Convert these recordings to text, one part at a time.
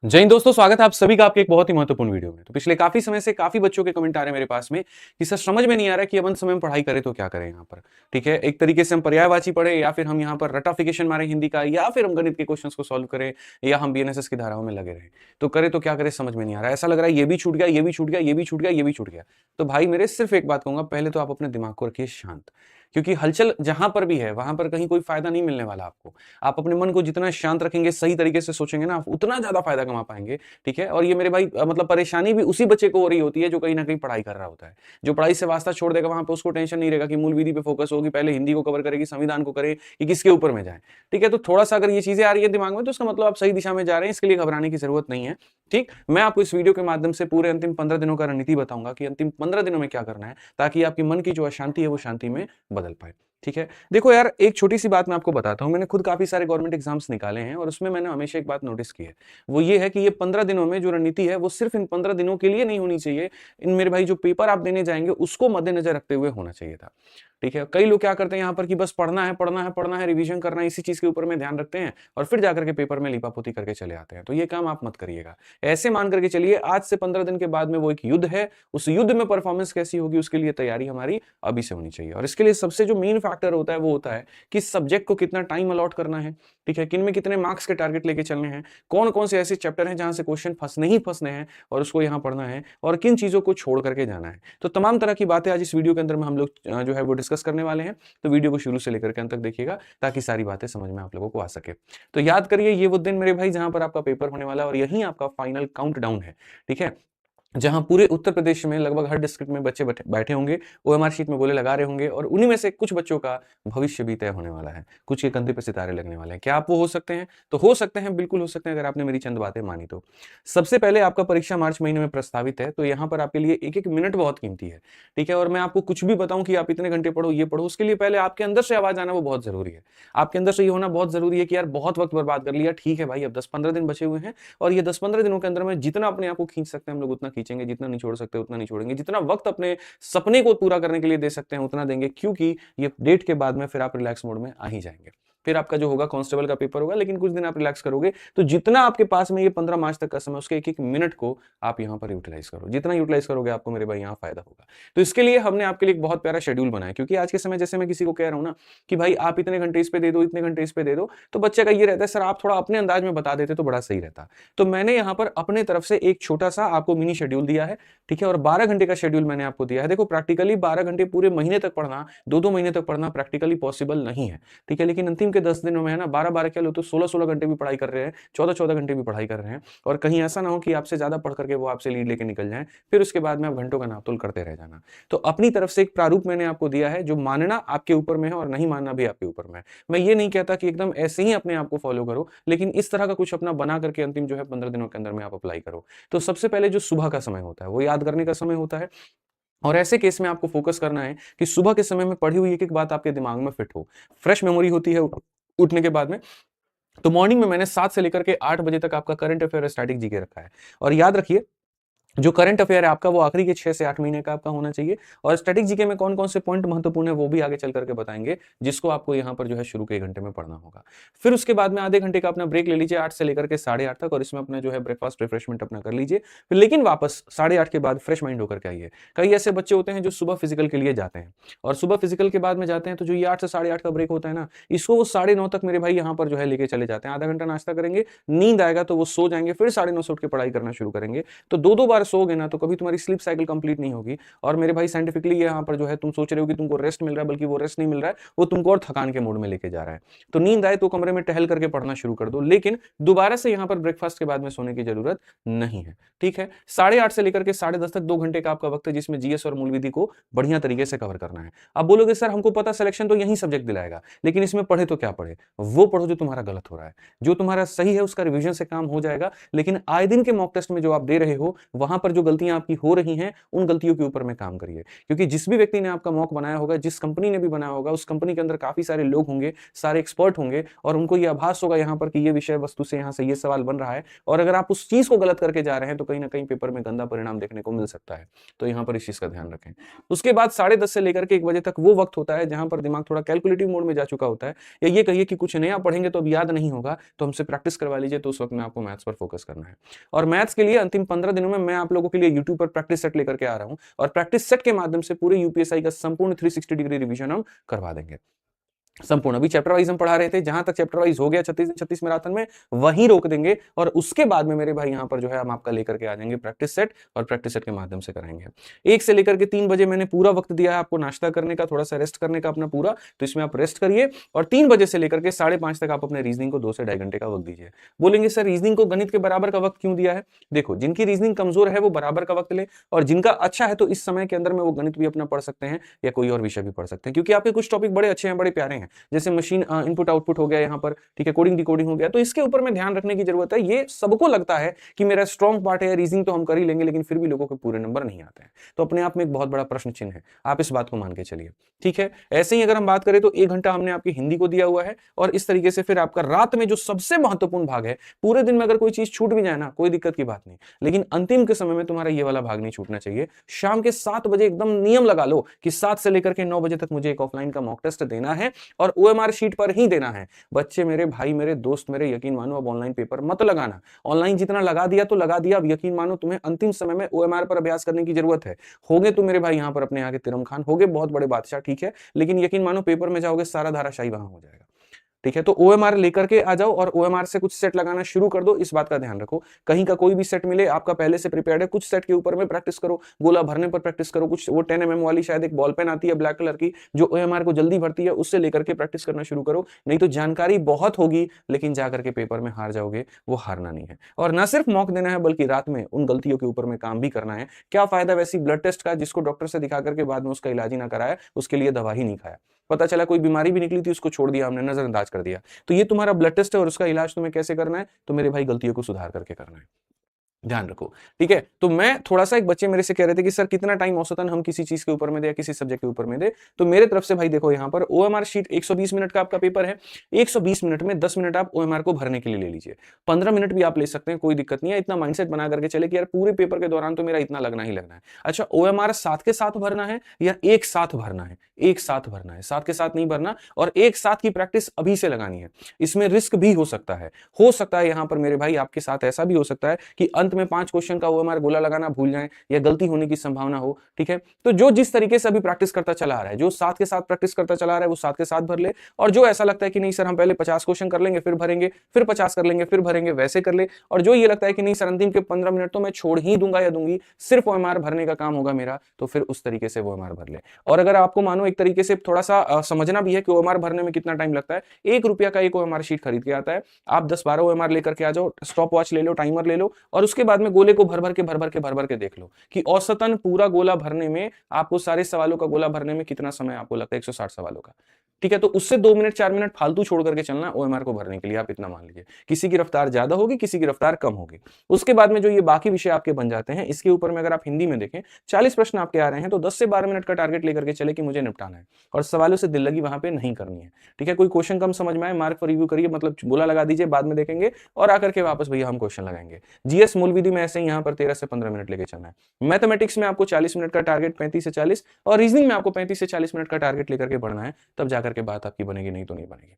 जय हिंद दोस्तों, स्वागत है आप सभी का आपके एक बहुत ही महत्वपूर्ण वीडियो में। तो पिछले काफी समय से काफी बच्चों के कमेंट आ रहे हैं मेरे पास में कि सर समझ में नहीं आ रहा कि अब अंत समय में पढ़ाई करें तो क्या करें यहाँ पर। ठीक है, एक तरीके से हम पर्यायवाची पढ़े या फिर हम यहाँ पर रटाफिकेशन मारे हिंदी का, या फिर हम गणित के क्वेश्चंस को सॉल्व करें, या हम बीएनएसएस की धाराओं में लगे रहे। तो करें तो क्या करें समझ में नहीं आ रहा है। ऐसा लग रहा है ये भी छूट गया, ये भी छूट गया, ये भी छूट गया, ये भी छूट गया। तो भाई मेरे सिर्फ एक बात कहूंगा, पहले तो आप अपने दिमाग को रखिए शांत, क्योंकि हलचल जहां पर भी है वहां पर कहीं कोई फायदा नहीं मिलने वाला आपको। आप अपने मन को जितना शांत रखेंगे, सही तरीके से सोचेंगे ना, आप उतना ज्यादा फायदा कमा पाएंगे। ठीक है, और ये मेरे भाई मतलब परेशानी भी उसी बच्चे को हो रही होती है जो कहीं ना कहीं पढ़ाई कर रहा होता है। जो पढ़ाई से वास्ता छोड़ देगा वहां पे उसको टेंशन नहीं रहेगा कि मूल विधि पे फोकस होगी, पहले हिंदी को कवर करेगी, संविधान को करे, कि किसके ऊपर में जाए। ठीक है, तो थोड़ा सा अगर ये चीजें आ रही है दिमाग में तो उसका मतलब आप सही दिशा में जा रहे हैं, इसके लिए घबराने की जरूरत नहीं है। ठीक, मैं आपको इस वीडियो के माध्यम से पूरे अंतिम 15 दिनों का रणनीति बताऊंगा कि अंतिम 15 दिनों में क्या करना है, ताकि आपकी मन की जो अशांति है वो शांति में बदल पाए। ठीक है, देखो यार, एक छोटी सी बात मैं आपको बताता हूं। मैंने खुद काफी सारे गवर्नमेंट एग्जाम्स निकाले हैं और उसमें मैंने हमेशा एक बात नोटिस की है, वो ये है कि ये 15 दिनों में जो रणनीति है वो सिर्फ इन 15 दिनों के लिए नहीं होनी चाहिए। इन मेरे भाई जो पेपर आप देने जाएंगे उसको मद्देनजर रखते हुए होना चाहिए था। ठीक है, कई लोग क्या करते हैं यहाँ पर कि बस पढ़ना है पढ़ना है पढ़ना है, रिवीजन करना है, इसी चीज के ऊपर में ध्यान रखते हैं और फिर जाकर के पेपर में लिपापोती करके चले आते हैं। तो ये काम आप मत करिएगा। ऐसे मान करके चलिए आज से 15 दिन के बाद में वो एक युद्ध है, उस युद्ध में परफॉर्मेंस कैसी होगी उसके लिए तैयारी हमारी अभी से होनी चाहिए। और इसके लिए सबसे जो मेन फैक्टर होता है वो होता है कि सब्जेक्ट को कितना टाइम अलॉट करना है। ठीक है, किन में कितने मार्क्स के टारगेट लेके चलने हैं, कौन कौन से ऐसे चैप्टर हैं जहां से क्वेश्चन फंसने ही फंसने हैं और उसको यहाँ पढ़ना है, और किन चीजों को छोड़ करके जाना है। तो तमाम तरह की बातें आज इस वीडियो के अंदर में हम लोग जो है वो डिस्कस करने वाले हैं। तो वीडियो को शुरू से लेकर के अंत तक देखिएगा ताकि सारी बातें समझ में आप लोगों को आ सके। तो याद करिए, ये वो दिन मेरे भाई जहां पर आपका पेपर होने वाला है और यही आपका फाइनल काउंटडाउन है। ठीक है, जहां पूरे उत्तर प्रदेश में लगभग हर डिस्ट्रिक्ट में बच्चे बैठे होंगे, ओएमआर शीट में गोले लगा रहे होंगे, और उन्हीं में से कुछ बच्चों का भविष्य भी तय होने वाला है, कुछ के कंधे पे सितारे लगने वाले हैं। क्या आप वो हो सकते हैं? तो हो सकते हैं, बिल्कुल हो सकते हैं, अगर आपने मेरी चंद बातें मानी तो। सबसे पहले आपका परीक्षा मार्च महीने में प्रस्तावित है, तो यहाँ पर आपके लिए एक एक मिनट बहुत कीमती है। ठीक है, और मैं आपको कुछ भी बताऊं कि आप इतने घंटे पढ़ो, ये पढ़ो, उसके लिए पहले आपके अंदर से आवाज आना वो बहुत जरूरी है। आपके अंदर से ये होना बहुत जरूरी है कि यार बहुत वक्त बर्बाद कर लिया, ठीक है भाई, अब 10-15 दिन बचे हुए हैं और ये 10-15 दिनों के अंदर में जितना अपने आप को खींच सकते हैं हम लोग उतना खींचेंगे, जितना नहीं छोड़ सकते उतना नहीं छोड़ेंगे, जितना वक्त अपने सपने को पूरा करने के लिए दे सकते हैं उतना देंगे, क्योंकि ये डेट के बाद में फिर आप रिलैक्स मोड में आ ही जाएंगे। फिर आपका जो होगा कांस्टेबल का पेपर होगा, लेकिन कुछ दिन आप रिलैक्स करोगे। तो जितना आपके पास में ये 15 मार्च तक का समय, उसके एक एक मिनट को आप यहां पर यूटिलाइज करो। जितना यूटिलाइज करोगे आपको मेरे भाई यहाँ फायदा होगा। तो इसके लिए हमने आपके लिए एक बहुत प्यारा शेड्यूल बनाया, क्योंकि आज के समय जैसे मैं किसी को कह रहा हूं ना कि भाई आप इतने घंटे इस पे दे दो, इतने घंटे इस पे दे दो, तो बच्चे का ये रहता है सर आप थोड़ा अपने अंदाज में बता देते तो बड़ा सही रहता। तो मैंने यहाँ पर अपने तरफ से एक छोटा सा आपको मिनी शेड्यूल दिया है। ठीक है, और 12 घंटे का शेड्यूल मैंने आपको दिया है। देखो प्रैक्टिकली 12 घंटे पूरे महीने तक पढ़ना, 2-2 महीने तक पढ़ना प्रैक्टिकली पॉसिबल नहीं है। ठीक है, लेकिन अंतिम के 10 दिनों में है ना, 12-12 क्या लो तो 16-16 घंटे भी पढ़ाई कर रहे हैं, 14-14 घंटे भी पढ़ाई कर रहे हैं। और कहीं ऐसा ना हो कि आपसे ज्यादा पढ़ करके वो आपसे लीड लेके निकल जाए, फिर उसके बाद में आप घंटों का नापतोल करते रह जाना। तो अपनी तरफ से एक प्रारूप मैंने आपको दिया है, जो मानना आपके ऊपर में है और नहीं मानना भी आपके ऊपर में है। मैं ये नहीं कहता कि एकदम ऐसे ही अपने आप को फॉलो करो, लेकिन इस तरह का कुछ अपना बना करके अंतिम जो है 15 दिनों के अंदर में आप अप्लाई करो। तो सबसे पहले जो सुबह का समय होता है वो याद करने का समय होता है। और ऐसे केस में आपको फोकस करना है कि सुबह के समय में पढ़ी हुई एक एक बात आपके दिमाग में फिट हो। फ्रेश मेमोरी होती है उठने के बाद में। तो मॉर्निंग में मैंने 7 से लेकर के 8 बजे तक आपका करंट अफेयर स्टैटिक जीके रखा है। और याद रखिए, जो करंट अफेयर है आपका वो आखिरी के 6 से 8 महीने का आपका होना चाहिए। और स्टैटिक जीके में कौन कौन से पॉइंट महत्वपूर्ण है वो भी आगे चल करके बताएंगे, जिसको आपको यहाँ पर जो है शुरू के 1 घंटे में पढ़ना होगा। फिर उसके बाद में आधे घंटे का अपना ब्रेक ले लीजिए 8 से लेकर के 8:30 तक, और इसमें अपना जो है ब्रेकफास्ट रिफ्रेशमेंट अपना कर लीजिए। फिर लेकिन वापस 8:30 के बाद फ्रेश माइंड होकर के आइए। कई ऐसे बच्चे होते हैं जो सुबह फिजिकल के लिए जाते हैं, और सुबह फिजिकल के बाद में जाते हैं तो जो ये 8 से 8:30 का ब्रेक होता है ना, इसको वो 9:30 तक मेरे भाई यहाँ पर जो है लेके चले जाते हैं। आधा घंटा नाश्ता करेंगे, नींद आएगा तो वो सो जाएंगे, फिर 9:30 से उठ के पढ़ाई करना शुरू करेंगे। तो 2-2 बार सोओगे ना तो कभी तुम्हारी स्लीप साइकिल कंप्लीट नहीं होगी। और मेरे भाई साइंटिफिकली यहाँ पर जो है तुम सोच रहे हो कि तुमको रेस्ट मिल रहा है, बल्कि वो रेस्ट नहीं मिल रहा है, वो तुमको और थकान के मोड में लेके जा रहा है। तो नींद आए तो कमरे में टहल करके पढ़ना शुरू कर दो, लेकिन दोबारा से यहाँ पर ब्रेकफास्ट के बाद में सोने की जरूरत नहीं है। ठीक है, 8:30 से लेकर के 10:30 तक 2 घंटे का आपका वक्त है, जिसमें जीएस और मूल विधि को बढ़िया तरीके से कवर करना है। अब बोलोगे सर हमको पता सिलेक्शन तो यही सब्जेक्ट दिलाएगा, लेकिन इसमें पढ़े तो क्या पढ़े? वो पढ़ो जो तुम्हारा गलत हो रहा है। जो तुम्हारा सही है उसका रिविजन से काम हो जाएगा, लेकिन आए दिन के मॉक टेस्ट में जो आप दे रहे हो वहां यहाँ पर जो गलतियां आपकी हो रही हैं उन गलतियों के ऊपर में काम करिए, क्योंकि जिस भी व्यक्ति ने आपका मॉक बनाया होगा, जिस कंपनी ने भी बनाया होगा, उस कंपनी के अंदर काफी सारे लोग होंगे, सारे एक्सपर्ट होंगे, और उनको ये आभास होगा यहाँ पर कि ये विषय वस्तु से यहाँ से ये सवाल बन रहा है, और अगर आप उस चीज को गलत करके जा रहे हैं तो कहीं ना कहीं पेपर में गंदा परिणाम देखने को मिल सकता है। तो यहाँ पर इस चीज का ध्यान रखें। उसके बाद 10:30 से लेकर के 1 बजे तक वो वक्त होता है जहां पर दिमाग थोड़ा कैलकुलेटिव मोड में जा चुका होता है, या ये कहिए कि कुछ नया पढ़ेंगे तो अब याद नहीं होगा, तो हमसे प्रैक्टिस करवा लीजिए। तो उस वक्त में आपको मैथ्स पर फोकस करना है, और मैथ्स के लिए अंतिम 15 दिनों में मैं आप लोगों के लिए यूट्यूब पर प्रैक्टिस सेट लेकर के आ रहा हूं, और प्रैक्टिस सेट के माध्यम से पूरे यूपीएसआई का संपूर्ण 360 डिग्री रिवीजन हम करवा देंगे। संपूर्ण अभी चैप्टर वाइज हम पढ़ा रहे थे, जहां तक चैप्टर वाइज हो गया 36 मैराथन में वहीं रोक देंगे, और उसके बाद में मेरे भाई यहां पर जो है हम आपका लेकर के आ जाएंगे प्रैक्टिस सेट, और प्रैक्टिस सेट के माध्यम से कराएंगे। 1 से लेकर के 3 बजे मैंने पूरा वक्त दिया है आपको नाश्ता करने का, थोड़ा सा रेस्ट करने का अपना पूरा, तो इसमें आप रेस्ट करिए, और 3 बजे से लेकर के 5:30 तक आप अपने रीजनिंग को 2 से 2.5 घंटे का वक्त दीजिए। बोलेंगे सर रीजनिंग को गणित के बराबर का वक्त क्यों दिया है? देखो, जिनकी रीजनिंग कमजोर है वो बराबर का वक्त ले, और जिनका अच्छा है तो इस समय के अंदर में वो गणित भी अपना पढ़ सकते हैं या कोई और विषय भी पढ़ सकते हैं, क्योंकि आपके कुछ टॉपिक बड़े अच्छे हैं, बड़े प्यारे हैं, जैसे मशीन इनपुट आउटपुट हो गया यहाँ पर, ठीक है, कोडिंग डिकोडिंग हो गया, तो इसके ऊपर में ध्यान रखने की जरूरत है। ये सबको लगता है कि मेरा स्ट्रॉन्ग पार्ट है, रीजनिंग तो हम कर ही लेंगे, लेकिन फिर भी लोगों के पूरे नंबर नहीं आते हैं, तो अपने आप में एक बहुत बड़ा प्रश्न चिन्ह है, आप इस बात को मान के चलिए, ठीक है। ऐसे ही अगर हम बात करें तो 1 घंटा हमने आपकी हिंदी को दिया हुआ है, और इस तरीके से फिर आपका रात में जो सबसे महत्वपूर्ण भाग है, पूरे दिन में अगर कोई चीज छूट भी जाए ना, कोई दिक्कत की बात नहीं, लेकिन अंतिम के समय में तुम्हारा ये वाला भाग नहीं छूटना चाहिए। शाम के 7 बजे एकदम नियम लगा लो कि 7 से लेकर के 9 बजे तक मुझे एक ऑफलाइन का मॉक टेस्ट देना है, और ओएमआर शीट पर ही देना है। बच्चे मेरे, भाई मेरे, दोस्त मेरे, यकीन मानो अब ऑनलाइन पेपर मत लगाना। ऑनलाइन जितना लगा दिया तो लगा दिया, अब यकीन मानो तुम्हें अंतिम समय में ओएमआर पर अभ्यास करने की जरूरत है। होगे तो मेरे भाई यहाँ पर अपने आगे तिरम खान, होगे बहुत बड़े बादशाह, ठीक है, लेकिन यकीन मानो पेपर में जाओगे सारा धाराशाही वहां हो जाएगा, ठीक है। तो ओएमआर लेकर के आ जाओ, और ओएमआर से कुछ सेट लगाना शुरू कर दो, इस बात का ध्यान रखो। कहीं का कोई भी सेट मिले, आपका पहले से प्रिपेयर्ड है, कुछ सेट के ऊपर में प्रैक्टिस करो, गोला भरने पर प्रैक्टिस करो, कुछ वो 10 mm वाली शायद एक बॉल पेन आती है ब्लैक कलर की, जो ओएमआर को जल्दी भरती है, उससे लेकर के प्रैक्टिस करना शुरू करो। नहीं तो जानकारी बहुत होगी, लेकिन जाकर के पेपर में हार जाओगे, वो हारना नहीं है। और न सिर्फ मॉक देना है, बल्कि रात में उन गलतियों के ऊपर में काम भी करना है। क्या फायदा वैसी ब्लड टेस्ट का जिसको डॉक्टर से दिखा करके बाद में उसका इलाज ही ना कराया, उसके लिए दवा ही नहीं खाया, पता चला कोई बीमारी भी निकली थी, उसको छोड़ दिया हमने, नजरअंदाज कर दिया। तो ये तुम्हारा ब्लड टेस्ट है, और उसका इलाज तुम्हें कैसे करना है, तो मेरे भाई गलतियों को सुधार करके करना है, ध्यान रखो, ठीक है। तो मैं थोड़ा सा, एक बच्चे मेरे से कह रहे थे कि सर कितना टाइम औसतन हम किसी चीज के ऊपर में दे या किसी सब्जेक्ट के ऊपर में दे, तो मेरे तरफ से भाई देखो, यहाँ पर ओएमआर शीट 120 मिनट का आपका पेपर है, 120 मिनट में 10 मिनट आप ओएमआर को भरने के लिए ले लीजिए, 15 मिनट भी आप ले सकते हैं, कोई दिक्कत नहीं है। इतना माइंडसेट बना करके चले कि यार पूरे पेपर के दौरान तो मेरा इतना लगना ही लगना है। अच्छा, ओएमआर साथ के साथ भरना है या एक साथ भरना है? एक साथ भरना है, साथ के साथ नहीं भरना, और एक साथ की प्रैक्टिस अभी से लगानी है। इसमें रिस्क भी हो सकता है यहाँ पर मेरे भाई आपके साथ ऐसा भी हो सकता है कि अंत में 5 क्वेश्चन का ओएमआर गोला लगाना भूल जाएं, या गलती होने की संभावना हो, ठीक है। तो जो जिस तरीके से अभी प्रैक्टिस करता चला आ रहा है, जो साथ के साथ प्रैक्टिस करता चला आ रहा है, वो साथ के साथ भर ले, और जो ऐसा लगता है कि नहीं सर हम पहले 50 क्वेश्चन कर लेंगे फिर भरेंगे, फिर 50 कर लेंगे फिर भरेंगे, वैसे कर ले। और जो ये लगता है कि नहीं सर अंतिम के 15 मिनट तो मैं छोड़ ही दूंगा या दूंगी, सिर्फ ओएमआर भरने का काम होगा मेरा, तो फिर उस तरीके से ओएमआर भर ले। और अगर आपको मानो एक तरीके से थोड़ा सा समझना भी है कि ओएमआर भरने में कितना टाइम लगता है, 1 रुपया का एक ओएमआर शीट खरीद के आता है, आप 10-12 ओएमआर लेकर के आ जाओ, स्टॉप वॉच ले लो, टाइमर ले लो, और उसके बाद में गोले को भर भर के देख लो कि औसतन पूरा गोला भरने में आपको, सारे सवालों का गोला भरने में कितना समय आपको लगता है, 160 सवालों का, ठीक है। तो उससे 2 मिनट 4 मिनट फालतू छोड़ करके चलना ओएमआर को भरने के लिए, आप इतना मान लीजिए। किसी की रफ्तार ज्यादा होगी, किसी की रफ्तार कम होगी। उसके बाद में जो ये बाकी विषय आपके बन जाते हैं, इसके ऊपर में अगर आप हिंदी में देखें 40 प्रश्न आपके आ रहे हैं, तो 10 से 12 मिनट का टारगेट लेकर के चले कि मुझे निपटाना है, और सवालों से दिल लगी वहां पे नहीं करनी है, ठीक है। कोई क्वेश्चन कम समझ में आए, मार्क पर रिव्यू करिए, मतलब गोला लगा दीजिए, बाद में देखेंगे, और आकर के वापस भैया हम क्वेश्चन लगाएंगे। जीएस मूल विधि में ऐसे ही यहाँ पर 13 से 15 मिनट लेके चलना है। मैथमेटिक्स में आपको 40 मिनट का टारगेट, 35 से 40, और रीजनिंग में आपको 35 से 40 मिनट का टारगेट लेकर के बढ़ना है, तब जाकर के बात आपकी बनेगी, नहीं तो नहीं बनेगी।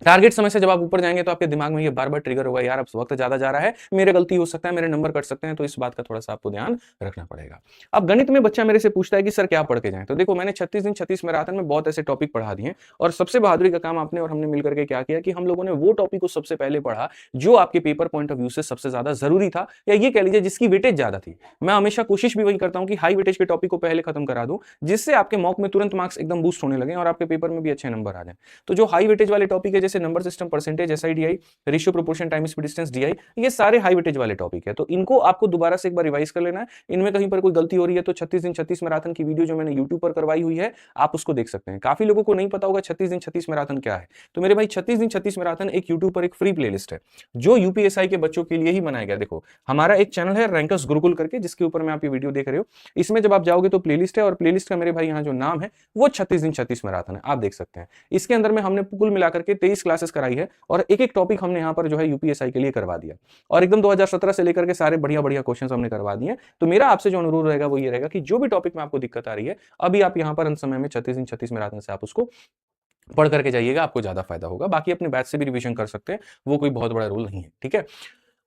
टारगेट समय से जब आप ऊपर जाएंगे तो आपके दिमाग में ये बार बार ट्रिगर होगा, यार अब वक्त ज्यादा जा रहा है, मेरे गलती हो सकता है, मेरे नंबर कट सकते हैं, तो इस बात का थोड़ा सा आपको ध्यान रखना पड़ेगा। अब गणित में बच्चा मेरे से पूछता है कि सर क्या पढ़ के जाएं, तो देखो मैंने 36 दिन 36 मैराथन में बहुत ऐसे टॉपिक पढ़ा दिए, और सबसे बहादुरी का काम आपने और हमने मिलकर के क्या किया कि हम लोगों ने वो टॉपिक को सबसे पहले पढ़ा जो आपके पेपर पॉइंट ऑफ व्यू से सबसे ज्यादा जरूरी था, या ये कह लीजिए जिसकी वेटेज ज्यादा थी। मैं हमेशा कोशिश भी वही करता हूं कि हाई वेटेज के टॉपिक को पहले खत्म करा दूं, जिससे आपके मॉक में तुरंत मार्क्स एकदम बूस्ट होने लगे और आपके पेपर में भी अच्छे नंबर आ जाए। तो जो हाई वेटेज वाले टॉपिक है, जैसे से number system, percentage, SI DI, ratio proportion, time speed distance DI, ये सारे हाई वेटेज वाले टॉपिक है। तो इनको आपको दोबारा से एक बार रिवाइज कर लेना है। इनमें कहीं पर कोई गलती हो रही है तो 36 दिन 36 मैराथन की वीडियो जो मैंने यूट्यूब पर करवाई हुई है, आप उसको देख सकते हैं। काफी लोगों को नहीं पता होगा 36 दिन 36 मैराथन क्या है। तो मेरे भाई 36 दिन 36 मैराथन एक यूट्यूब पर एक फ्री प्लेलिस्ट है जो यूपीएसआई के बच्चों के लिए ही बनाया गया। देखो हमारा एक चैनल है रैंकर्स गुरुकुल करके, जिसके ऊपर में आप ये वीडियो देख रहे हो। इसमें जब आप जाओगे तो प्लेलिस्ट है, और प्लेलिस्ट का मेरे भाई यहाँ जो नाम है वो 36 दिन 36 मैराथन है, आप देख सकते हैं। इसके अंदर में हमने कुल मिलाकर के 23 क्लासेस कराई है, और एक एक टॉपिक हमने यहाँ पर जो है यूपीएसआई के लिए करवा दिया, और एकदम 2017 से लेकर के सारे बढ़िया बढ़िया क्वेश्चन हमने करवा दिए। तो मेरा आपसे जो अनुरोध रहेगा वो ये रहेगा कि जो भी टॉपिक में आपको दिक्कत आ रही है, अभी आप यहाँ पर अंत समय में 36 दिन 36 मैराथन से आप उसको पढ़ करके जाइएगा, आपको ज्यादा फायदा होगा। बाकी अपने बैच से भी रिवीजन कर सकते हैं, वो कोई बहुत बड़ा रूल नहीं है, ठीक है।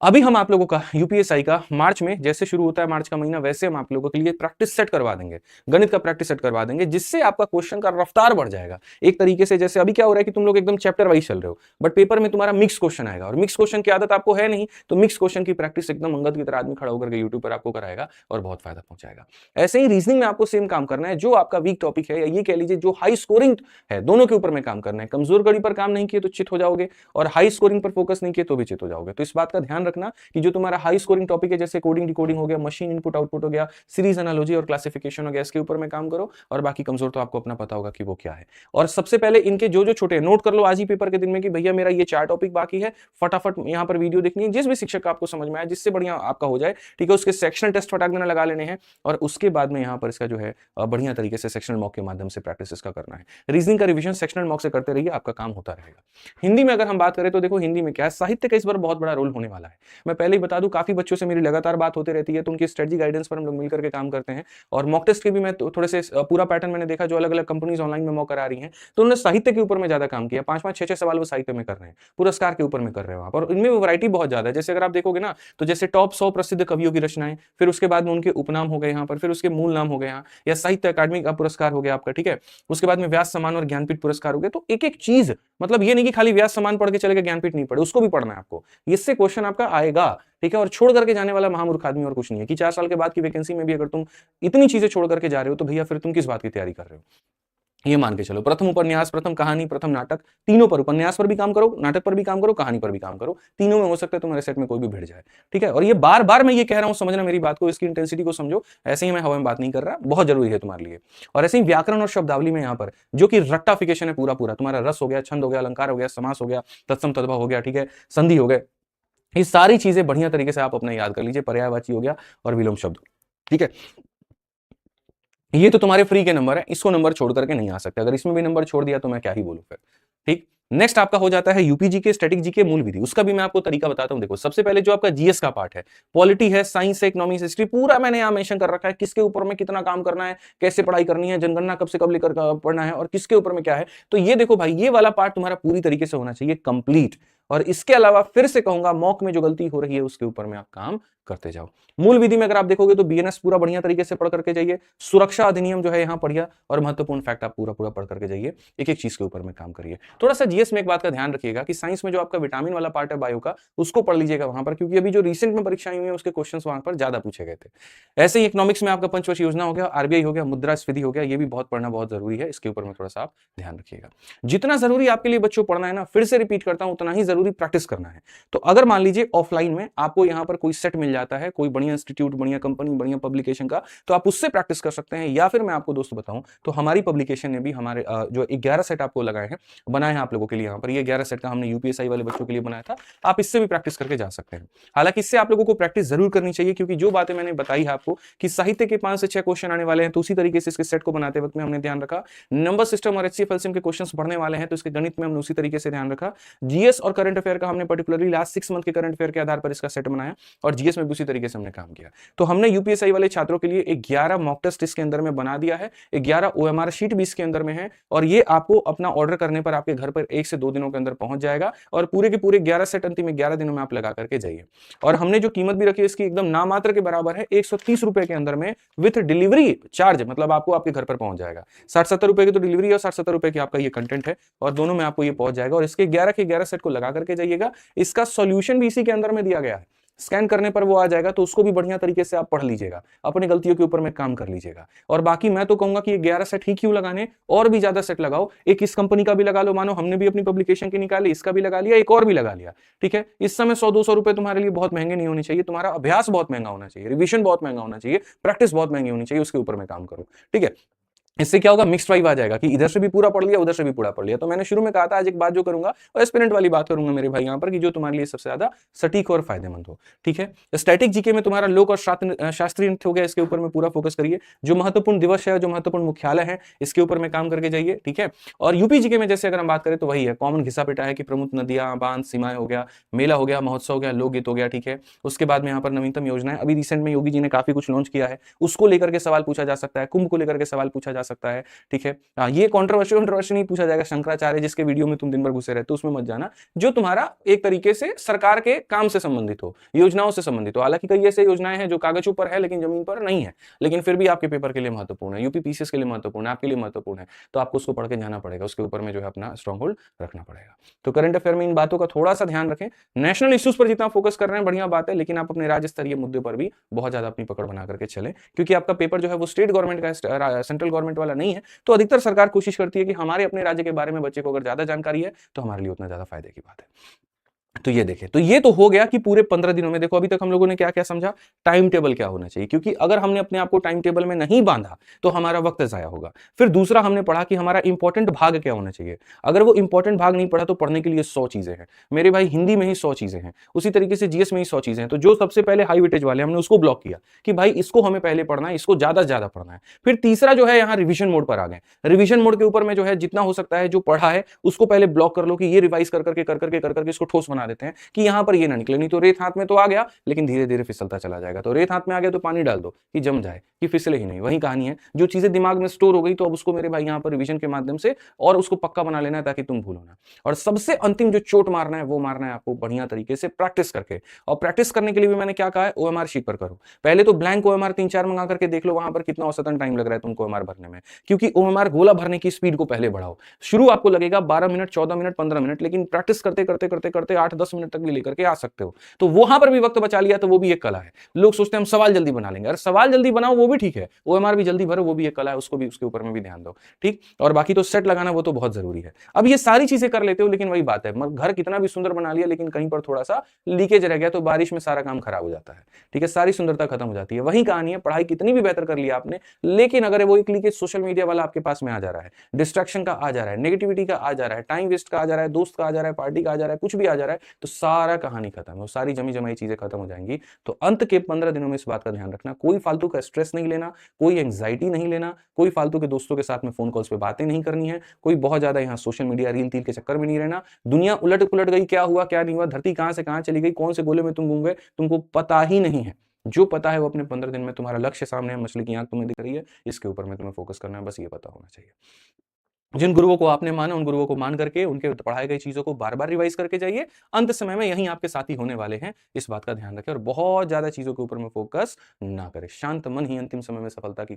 अभी हम आप लोगों का यूपीएसआई का मार्च में जैसे शुरू होता है मार्च का महीना, वैसे हम आप लोगों के लिए प्रैक्टिस सेट करवा देंगे, गणित का प्रैक्टिस सेट करवा देंगे, जिससे आपका क्वेश्चन का रफ्तार बढ़ जाएगा। एक तरीके से जैसे अभी क्या हो रहा है कि तुम लोग एकदम चैप्टर वाइज चल रहे हो, बट पेपर में तुम्हारा मिक्स क्वेश्चन आएगा, और मिक्स क्वेश्चन की आदत आपको है नहीं, तो मिक्स क्वेश्चन की प्रैक्टिस एकदम अंगद की तरह आदमी खड़ा होकर के यूट्यूब पर आपको कराएगा और बहुत फायदा पहुंचाएगा। ऐसे ही रीजनिंग में आपको सेम काम करना है। जो आपका वीक टॉपिक है, या ये कह लीजिए जो हाई स्कोरिंग है, दोनों के ऊपर में काम करना है। कमजोर कड़ी पर काम नहीं किए तो चित हो जाओगे, और हाई स्कोरिंग पर फोकस नहीं किए तो भी चित हो जाओगे। तो इस बात का ध्यान रखना कि जो तुम्हारा हाई स्कोरिंग टॉपिक है, जैसे कोडिंग डिकोडिंग हो गया, मशीन इनपुट आउटपुट हो गया, सीरीज एनालॉजी और क्लासिफिकेशन हो गया, इसके ऊपर में काम करो। और बाकी कमजोर तो आपको अपना पता होगा कि वो क्या है। और सबसे पहले इनके जो जो छोटे नोट कर लो आज ही पेपर के दिन में कि भैया मेरा ये 4 टॉपिक बाकी है, फटाफट यहाँ पर वीडियो देखनी है, जिस भी शिक्षक का आपको समझ में आए, जिससे बढ़िया आपका हो जाए, ठीक है। उसके सेक्शनल टेस्ट फटाक देना लगा लेने हैं, और उसके बाद में यहाँ पर इसका जो है बढ़िया तरीके से सेक्शनल मॉक के माध्यम से प्रैक्टिस इसका करना है। रीजनिंग का रिविजन सेक्शनल मॉक से करते रहिए, आपका काम होता रहेगा। हिंदी में अगर हम बात करें तो देखो हिंदी में क्या है, साहित्य का इस बार बहुत बड़ा रोल होने वाला है। मैं पहले ही बता दूं, काफी बच्चों से मेरी लगातार बात होती रहती है, तो उनकी स्ट्रेटजी गाइडेंस पर हम लोग मिलकर के काम करते हैं। और मॉक टेस्ट के भी मैं थोड़े से पूरा पैटर्न मैंने देखा, जो अलग अलग कंपनीज ऑनलाइन में मॉक करा रही हैं, तो उन्होंने साहित्य के ऊपर में ज्यादा काम किया। 5-5 6-6 सवाल वो साहित्य में कर रहे हैं, पुरस्कार के ऊपर में कर रहे हैं आप, और इनमें वैरायटी बहुत ज्यादा है। जैसे अगर आप देखोगे ना, तो जैसे टॉप 100 प्रसिद्ध कवियों की रचनाएं, फिर उसके बाद में उनके उपनाम हो गए यहाँ पर, फिर उसके मूल नाम हो गए यहाँ, या साहित्य अकादमी का पुरस्कार हो गया आपका, ठीक है। उसके बाद में व्यास सम्मान और ज्ञानपीठ पुरस्कार हो गए। तो एक एक चीज, मतलब ये नहीं कि खाली व्यास सम्मान पढ़ के चलेगा, ज्ञानपीठ नहीं पढ़े, उसको भी पढ़ना है आपको, इससे क्वेश्चन आपका आएगा, ठीक है। और छोड़ करके जाने वाला महामूर्ख आदमी और कुछ नहीं है, कि 4 साल के बाद की वैकेंसी में भी अगर तुम इतनी चीजें छोड़ करके जा रहे हो, तो भैया फिर तुम किस बात की तैयारी कर रहे हो, ये मान के चलो। प्रथम उपन्यास, प्रथम कहानी, प्रथम नाटक, तीनों पर, उपन्यास पर भी काम करो, नाटक पर भी काम करो, कहानी पर भी काम करो, तीनों में हो सकता है तुम्हारे सेट में कोई भी भिड़ जाए, ठीक है। और ये बार बार मैं ये कह रहा हूं, समझना मेरी बात को, इसकी इंटेंसिटी को समझो। ऐसे ही मैं हवा में बात नहीं कर रहा, बहुत जरूरी है तुम्हारे लिए। और ऐसे ही व्याकरण और शब्दावली में यहाँ पर जो कि रट्टाफिकेशन है पूरा पूरा, तुम्हारा रस हो गया, छंद हो गया, अलंकार हो गया, समास हो गया, तत्सम तद्भव हो गया, ठीक है, संधि हो गए, ये सारी चीजें बढ़िया तरीके से आप अपना याद कर लीजिए। पर्यायवाची हो गया और विलोम शब्द, ठीक है। ये तो तुम्हारे फ्री के नंबर है, इसको नंबर छोड़ करके नहीं आ सकते। अगर इसमें भी नंबर छोड़ दिया तो मैं क्या ही बोलूं फिर, ठीक। नेक्स्ट आपका हो जाता है यूपीजी के स्टैटिक जी के मूल विधि। उसका भी मैं आपको तरीका बताता हूं। देखो सबसे पहले जो आपका जीएस का पार्ट है, पॉलिटी है, साइंस है, इकोनॉमिक्स, हिस्ट्री, पूरा मैंने यहां मेंशन कर रखा है, किसके ऊपर में कितना काम करना है, कैसे पढ़ाई करनी है, जनगणना कब से कब लेकर पढ़ना है, और किसके ऊपर में क्या है। तो ये देखो भाई, ये वाला पार्ट तुम्हारा पूरी तरीके से होना चाहिए कंप्लीट। और इसके अलावा फिर से कहूंगा, मॉक में जो गलती हो रही है उसके ऊपर में आप काम करते जाओ। मूल विधि में अगर आप देखोगे तो बीएनएस पूरा बढ़िया तरीके से पढ़ करके जाइए, सुरक्षा अधिनियम जो है यहाँ पढ़िया, और महत्वपूर्ण फैक्ट आप पूरा पूरा पढ़ करके जाइए, एक एक चीज के ऊपर में काम करिए। थोड़ा सा जीएस में एक बात का ध्यान रखिएगा कि साइंस में जो आपका विटामिन वाला पार्ट है बायो का, उसको पढ़ लीजिएगा वहां पर, क्योंकि अभी जो रिसेंट में परीक्षाएं हुई है उसके क्वेश्चन वहां पर ज्यादा पूछे गए थे। ऐसे ही इकोनॉमिक्स में आपका पंचवर्षीय योजना हो गया, आरबीआई हो गया, मुद्रास्फीति हो गया, ये भी बहुत पढ़ना बहुत जरूरी है, इसके ऊपर में थोड़ा सा आप ध्यान रखिएगा। जितना जरूरी आपके लिए बच्चों पढ़ना है ना, फिर से रिपीट करता हूं, उतना ही जरूरी प्रैक्टिस करना है। तो अगर मान लीजिए ऑफलाइन में आपको यहाँ पर कोई सेट मिल जाता है, कोई बढ़िया इंस्टीट्यूट, बढ़िया कंपनी, बढ़िया पब्लिकेशन का, तो आप उससे प्रैक्टिस कर सकते हैं। या फिर मैं आपको दोस्तों बताऊं तो हमारी पब्लिकेशन ने भी हमारे जो 11 सेट आपको लगाए हैं, बनाए हैं आप लोगों के लिए। यहाँ पर ये 11 सेट का हमने यूपीएसआई वाले बच्चों के लिए बनाया था, आप इससे भी प्रैक्टिस करके जा सकते हैं। हालांकि इससे आप लोगों को प्रैक्टिस जरूर करनी चाहिए, क्योंकि जो बातें मैंने बताई है आपको कि साहित्य के 5 से 6 क्वेश्चन आने वाले हैं, तो उसी तरीके से इसके सेट को बनाते वक्त में हमने ध्यान रखा। नंबर सिस्टम और एचसीएफ एलसीएम के क्वेश्चंस पढ़ने वाले हैं, तो इसके गणित में हमने उसी तरीके से ध्यान रखा। जीएस और करंट अफेयर का हमने पर्टिकुलरली लास्ट 6 मंथ के करंट अफेयर के आधार पर इसका सेट बनाया, और जीएस में भी उसी तरीके से हमने काम किया। तो हमने यूपीएसआई वाले छात्रों के लिए 11 मॉक टेस्ट इसके अंदर में बना दिया है, 11 ओएमआर शीट भी इसके अंदर में है, और ये आपको अपना ऑर्डर करने पर आपके घर पर 1 से 2 दिनों के अंदर पहुंच जाएगा, और पूरे के पूरे 11 सेट अंतिम 11 दिनों में आप लगा करके जाइए। और हमने जो कीमत भी रखी है इसकी एकदम नामात्र के बराबर है, 130 रुपए के अंदर में विथ डिलीवरी चार्ज, मतलब आपको आपके घर पर पहुंच जाएगा। 60-70 रुपए की तो डिलीवरी और 60-70 रुपए की आपका ये कंटेंट है, और दोनों में आपको ये पहुंच जाएगा। और इसके 11 के 11 सेट को लगा करके जाइएगा। इसका सॉल्यूशन भी इसी के अंदर में दिया गया है, स्कैन करने पर वो आ जाएगा, तो उसको भी बढ़िया तरीके से आप पढ़ लीजिएगा, अपनी गलतियों के ऊपर में काम कर लीजिएगा। और बाकी मैं तो कहूंगा कि ये 11 सेट ही क्यों लगाने, और भी ज्यादा सेट लगाओ। एक इस कंपनी का भी लगा लो, मानो हमने भी अपनी पब्लिकेशन की निकाली, इसका भी लगा लिया, एक और भी लगा लिया, ठीक है। इस समय 100-200 रुपए तुम्हारे लिए बहुत महंगे नहीं होने चाहिए, तुम्हारा अभ्यास बहुत महंगा होना चाहिए, रिविजन बहुत महंगा होना चाहिए, प्रैक्टिस बहुत महंगी होनी चाहिए, उसके ऊपर में काम करो, ठीक है। इससे क्या होगा, मिक्स्ड वाइब आ जाएगा कि इधर से भी पूरा पढ़ लिया, उधर से भी पूरा पढ़ लिया। तो मैंने शुरू में कहा था, आज एक बात जो करूंगा वो एस्पिरेंट वाली बात करूंगा मेरे भाई यहाँ पर, कि जो तुम्हारे लिए सबसे ज्यादा सटीक और फायदेमंद हो, ठीक है। स्टैटिक जीके में तुम्हारा लोक और शास्त्रीय नृत्य हो गया, इसके ऊपर में पूरा फोकस करिए। जो महत्वपूर्ण दिवस है, जो महत्वपूर्ण मुख्यालय है, इसके ऊपर में काम करके जाइए, ठीक है। और यूपी जीके में जैसे अगर हम बात करें तो वही है, कॉमन घिसा पिटा है कि प्रमुख नदियां, बांध, सीमाएं हो गया, मेला हो गया, महोत्सव हो गया, लोकगीत हो गया, ठीक है। उसके बाद में यहाँ पर नवीनतम योजनाएं, अभी रिसेंट में योगी जी ने काफी कुछ लॉन्च किया है, उसको लेकर के सवाल पूछा जा सकता है, कुंभ को लेकर के सवाल पूछा जा सकता है, ठीक है। ये कंट्रोवर्सी नहीं पूछा जाएगा, शंकराचार्य जिसके वीडियो में तुम दिन भर घुसे रहते हो उसमें मत जाना, जो तुम्हारा एक तरीके से सरकार के काम से संबंधित हो, योजनाओं से संबंधित हो। हालांकि कई ऐसे योजनाएं हैं जो कागजों पर है लेकिन जमीन पर नहीं है, लेकिन फिर भी आपके पेपर के लिए महत्वपूर्ण है, यूपी पीसीएस के लिए महत्वपूर्ण है, आपके लिए महत्वपूर्ण है, तो आपको उसको पढ़ के जाना पड़ेगा, उसके ऊपर में जो है अपना स्ट्रॉन्ग होल्ड रखना पड़ेगा। तो करंट अफेयर में इन बातों का थोड़ा सा ध्यान रखें। नेशनल इश्यूज पर जितना फोकस कर रहे हैं बढ़िया बात है, लेकिन आप अपने राज्य स्तरीय मुद्दे पर भी बहुत ज्यादा अपनी पकड़ बना करके चले, क्योंकि आपका पेपर जो है वो स्टेट गवर्नमेंट का, सेंट्रल गवर्नमेंट वाला नहीं है। तो अधिकतर सरकार कोशिश करती है कि हमारे अपने राज्य के बारे में बच्चे को अगर ज्यादा जानकारी है तो हमारे लिए उतना ज्यादा फायदे की बात है। तो ये देखें, तो ये तो हो गया कि पूरे 15 दिनों में देखो अभी तक हम लोगों ने क्या क्या समझा, टाइम टेबल क्या होना चाहिए, क्योंकि अगर हमने अपने आप को टाइम टेबल में नहीं बांधा तो हमारा वक्त जाया होगा। फिर दूसरा हमने पढ़ा कि हमारा इंपॉर्टेंट भाग क्या होना चाहिए, अगर वो इंपॉर्टेंट भाग नहीं पढ़ा तो पढ़ने के लिए 100 चीजें हैं मेरे भाई, हिंदी में ही 100 चीजें हैं, उसी तरीके से जीएस में ही 100 चीजें हैं। तो जो सबसे पहले हाई वेटेज वाले हमने उसको ब्लॉक किया कि भाई इसको हमें पहले पढ़ना है, इसको ज्यादा से ज्यादा पढ़ना है। फिर तीसरा जो है यहाँ रिविजन मोड पर आ गए, रिविजन मोड के ऊपर में जो है जितना हो सकता है जो पढ़ा है उसको पहले ब्लॉक कर लो कि ये रिवाइज कर करके इसको ठोस बना देते हैं कि यहाँ पर ये ना निकले, नहीं तो रेत हाथ में तो आ गया लेकिन धीरे धीरे फिसलता चला जाएगा। तो रेत हाथ में आ गया तो पानी डाल दो कि जम जाए, कि फिसले ही नहीं। वही कहानी है, जो चीजें दिमाग में स्टोर हो गई तो अब उसको मेरे भाई यहाँ पर रिवीजन के माध्यम से और उसको पक्का बना लेना है ताकि तुम भूलो ना। और सबसे अंतिम जो चोट मारना है वो मारना है आपको बढ़िया तरीके से प्रैक्टिस करके। और प्रैक्टिस करने के लिए भी मैंने क्या कहा है, ओएमआर शीट पर करो। पहले तो ब्लैंक ओएमआर 3-4 मंगा करके देख लो वहां पर कितना औसतन टाइम लग रहा है तुमको ओएमआर भरने में, क्योंकि ओएमआर गोला भरने की स्पीड को पहले बढ़ाओ। शुरू आपको लगेगा 12 मिनट, 14 मिनट, 15 मिनट, लेकिन प्रैक्टिस करते करते करते करते 8-10 मिनट तक भी लेकर के आ सकते हो। तो वहां पर भी वक्त बचा लिया तो वो भी एक कला है। लोग सोचते हैं हम सवाल जल्दी बना लेंगे, अरे सवाल जल्दी बनाओ वो भी ठीक है, ओएमआर भी जल्दी भरो वो भी एक कला है, उसको भी उसके ऊपर में भी ध्यान दो, ठीक। और बाकी तो सेट लगाना वो तो बहुत जरूरी है। अब ये सारी चीजें कर लेते हो, लेकिन वही बात है, घर कितना भी सुंदर बना लिया लेकिन कहीं पर थोड़ा सा लीकेज रह गया तो बारिश में सारा काम खराब हो जाता है, ठीक है, सारी सुंदरता खत्म हो जाती है। वही कहानी है, पढ़ाई कितनी भी बेहतर कर लिया आपने, लेकिन अगर वो एक लीकेज सोशल मीडिया वाला आपके पास में आ जा रहा है, डिस्ट्रैक्शन का आ जा रहा है, नेगेटिविटी का आ जा रहा है, टाइम वेस्ट का आ जा रहा है, दोस्त का आ जा रहा है, पार्टी का आ जा रहा है, कुछ भी आ जा रहा है, तो सारा कहानी खत्म है, सारी जमी जमाई चीजें खत्म हो जाएंगी। तो अंत के 15 दिनों में इस बात का ध्यान रखना, कोई फालतू का स्ट्रेस नहीं लेना, कोई एंग्जाइटी नहीं लेना, कोई फालतू के दोस्तों के साथ में फोन कॉल्स पे बातें नहीं करनी है, कोई बहुत ज्यादा यहाँ सोशल मीडिया रील तील के चक्कर में नहीं रहना। दुनिया उलट पुलट गई, क्या हुआ क्या नहीं हुआ, धरती कहां से कहां चली गई, कौन से गोले में तुम घूम गए, तुमको पता ही नहीं है। जो पता है वो अपने 15 दिन में तुम्हारा लक्ष्य सामने है, मछली की आंख तुम्हें दिख रही है, इसके ऊपर में तुम्हें फोकस करना है, बस ये पता होना चाहिए। जिन गुरुओं को आपने माना उन गुरुओं को मान करके उनके पढ़ाई गई चीजों को बार बार रिवाइज करके जाइए। अंत समय में यही आपके साथी होने वाले हैं, इस बात का ध्यान रखें और बहुत ज्यादा चीजों के ऊपर में फोकस ना करें। शांत मन ही अंतिम समय में सफलता की